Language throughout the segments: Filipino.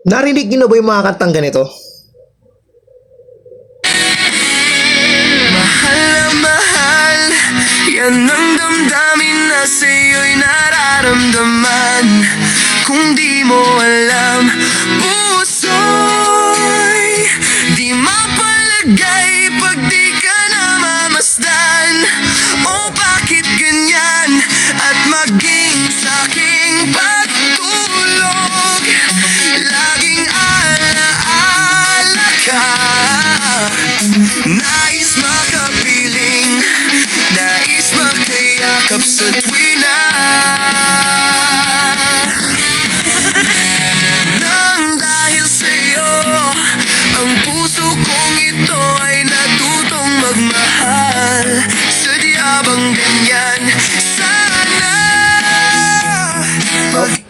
Narinig niyo na ba yung mga kantang ganito? Mahal na mahal, yan ang damdamin na sa'yo'y nararamdaman. Kung di mo alam, puso'y di mapalagay pag di ka namamasdan. O bakit ganyan at maging sa'king pagtulog, laging alaala ka. Nais makapiling, nais makayakap sa tuwina. Nang dahil sa'yo, ang puso kong ito ay natutong magmahal. Sadya bang ganyan? Sana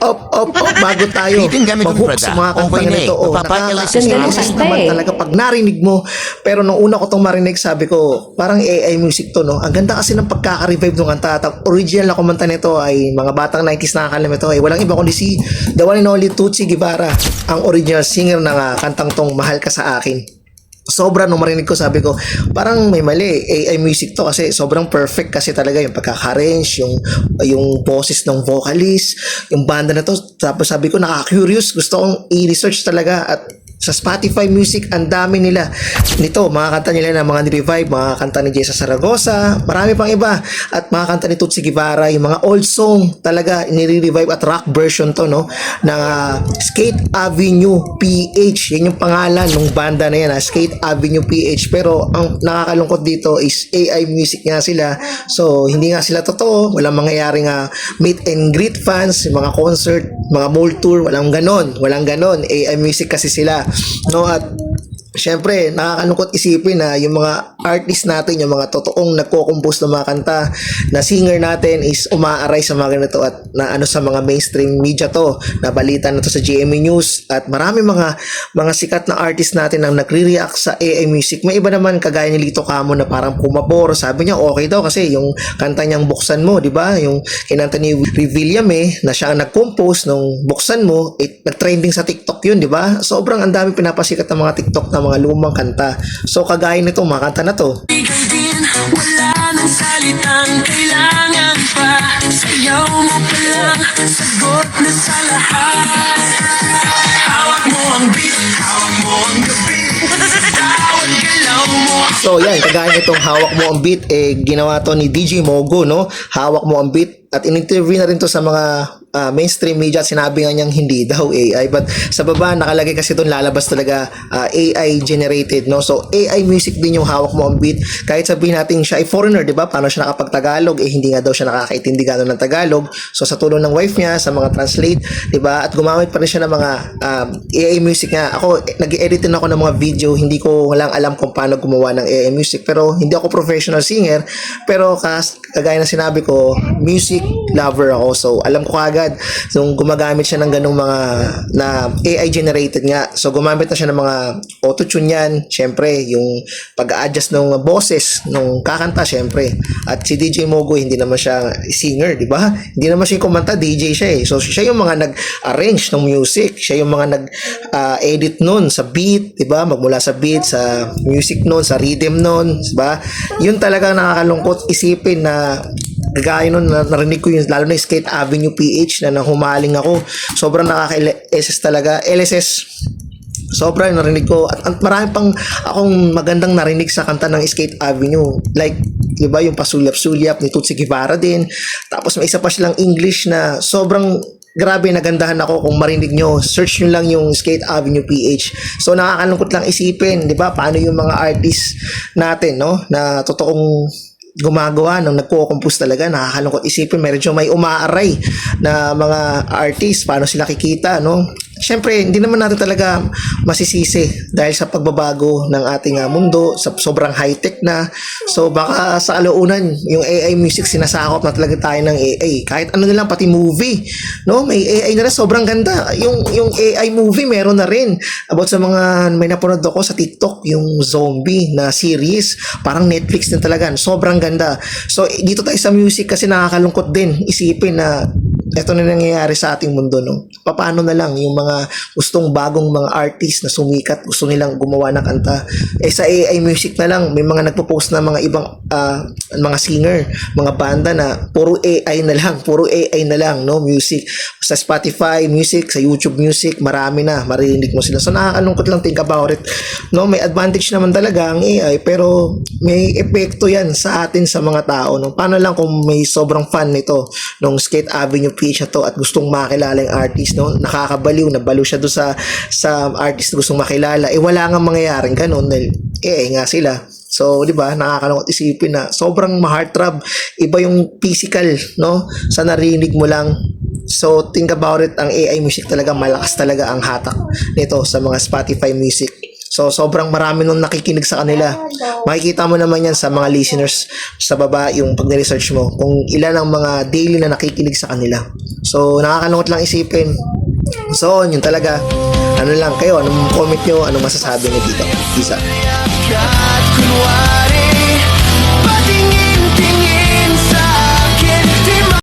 Op, bago tayo Bitin gamit kong mag-hook Prada. sa mga kantang Okay na eh. ganito. Papapalisis Ganda ng nakaka-LSS kanta naman eh. talaga pag narinig mo. Pero nung una ko tong marinig, sabi ko, parang AI music to, no? Ang ganda kasi ng pagkaka-revive ng kanta. Original na kumanta nito ay mga batang 90s nakakalam ito. Ay walang iba kundi si the one and only Tutsi Guevara, ang original singer ng kantang tong Mahal Ka Sa Akin. Sobra nung marinig ko, sabi ko parang may mali, AI music to kasi sobrang perfect kasi talaga yung pagkaka-arrange, yung boses ng vocalist, yung banda na to. Tapos sabi ko nakaka-curious, gusto kong i-research talaga. At sa Spotify Music, ang dami nila nito, mga kanta nila na mga ni-revive, mga kanta ni Jessa Saragosa, marami pang iba, at mga kanta ni Tutsi Guevara, yung mga old song talaga nire-revive at rock version to, no, ng Skate Avenue PH. Yan yung pangalan ng banda na yan, Skate Avenue PH. Pero ang nakakalungkot dito is AI music nga sila, so hindi nga sila totoo, walang mangyayari nga meet and greet fans, yung mga concert, mga mall tour, walang ganon, AI music kasi sila, no. At syempre, nakakalungkot isipin na yung mga artist natin, yung mga totoong nagko-compose ng mga kanta na singer natin is umaaray sa mga ganito at na ano sa mga mainstream media to, na balita na to sa GMA News. At marami mga sikat na artist natin ang nagre-react sa AI music. May iba naman kagaya ni Lito Camo na parang pumabor, sabi niya okay daw kasi yung kanta niyang Buksan Mo, di ba? Yung kinanta ni Revillame na siya ang nag-compose nung Buksan Mo, nag-trending sa TikTok yun, di ba? Sobrang ang dami pinapasikat ng mga TikTok na mga lumang kanta. So kagaya nito, mga kanta na to. ikaw din, wala nang salitang kailangan pa. Sayaw mo pa lang, sagot na sa lahat. Hawak mo ang beat, hawak mo ang gabi. Tawag galaw mo. So yan, kagaya nitong Hawak Mo Ang Beat, ginawa to ni DJ Mogo, no? Hawak Mo Ang Beat. At in-interview na rin to sa mga mainstream media at sinabi nga niyang hindi daw AI. But sa baba nakalagay kasi doon lalabas talaga AI generated, no? So AI music din yung Hawak Mo Ang Beat. Kahit sabihin natin siya ay foreigner, di ba? Paano siya nakapag-Tagalog? Hindi nga daw siya nakakaintindi gano'n ng Tagalog. So sa tulong ng wife niya sa mga translate, di ba? At gumamit pa rin siya ng mga AI music nga. Ako, nag-edit din ako ng mga video. Hindi ko walang alam kung paano gumawa ng AI music. Pero hindi ako professional singer. Pero kagaya na sinabi ko, music lover ako. So alam ko agad nung gumagamit siya ng ganung mga na AI generated nga. So gumamit na siya ng mga auto-tune yan. Syempre, yung pag-adjust ng boses nung kakanta, syempre. At si DJ Mogo, hindi naman siya singer, di ba? Hindi naman siya kumanta, DJ siya eh. So siya yung mga nag-arrange ng music. Siya yung mga nag-edit nun sa beat, di ba? Magmula sa beat, sa music nun, sa rhythm nun, di ba? Yun talaga nakakalungkot isipin na gaya nun, narinig ko yung lalo na Skate Avenue PH na nahumaling ako. Sobrang nakaka-LSS talaga. LSS, sobra narinig ko. At marami pang akong magandang narinig sa kanta ng Skate Avenue. Like, di ba, yung Pasulyap-Sulyap ni Tutsi Guevara din. Tapos may isa pa silang English na sobrang grabe, nagandahan ako. Kung marinig nyo, search nyo lang yung Skate Avenue PH. So nakakalungkot lang isipin, di ba, paano yung mga artists natin, no, na totoong gumagawa ng nagko-compose talaga. Nakakalungkot isipin, medyo may umaaray na mga artist, paano sila kikita, no? Siyempre, hindi naman natin talaga masisisi dahil sa pagbabago ng ating mundo, sa sobrang high-tech na. So, baka sa alaunan, yung AI music, sinasakop na talaga tayo ng AI. Kahit ano nilang, pati movie, no? May AI na rin, sobrang ganda. Yung AI movie, meron na rin. About sa mga, may napanood ako sa TikTok, yung zombie na series, parang Netflix din talaga. Sobrang ganda. So, dito tayo sa music kasi nakakalungkot din isipin na eto na nangyayari sa ating mundo, no? Paano na lang yung mga mga gustong bagong mga artist na sumikat, gusto nilang gumawa ng kanta. Sa AI music na lang, may mga nagpo-post na mga ibang mga singer, mga banda na puro AI na lang, no, music. Sa Spotify music, sa YouTube music, marami na, maririnig mo sila. So nakakalungkot lang, think about it. No, may advantage naman talaga ang AI, pero may epekto yan sa atin, sa mga tao. No? Paano lang kung may sobrang fan nito nung Skate Avenue page na to at gustong makilala yung artist, no? Nakakabaliw, nabalo siya doon sa artist na gustong makilala. Wala nga mangyayaring ganun dahil nga sila. So, di ba, nakakalungkot isipin na sobrang ma-heartthrob, iba yung physical, no? Sa narinig mo lang. So, think about it, ang AI music talaga, malakas talaga ang hatak nito sa mga Spotify music. So, sobrang marami nung nakikinig sa kanila. Makikita mo naman yan sa mga listeners sa baba, yung pag-research mo, kung ilan ang mga daily na nakikinig sa kanila. So, nakakalungkot lang isipin. So, yun talaga. Ano lang kayo, anong comment nyo, anong masasabi nyo dito? Isa.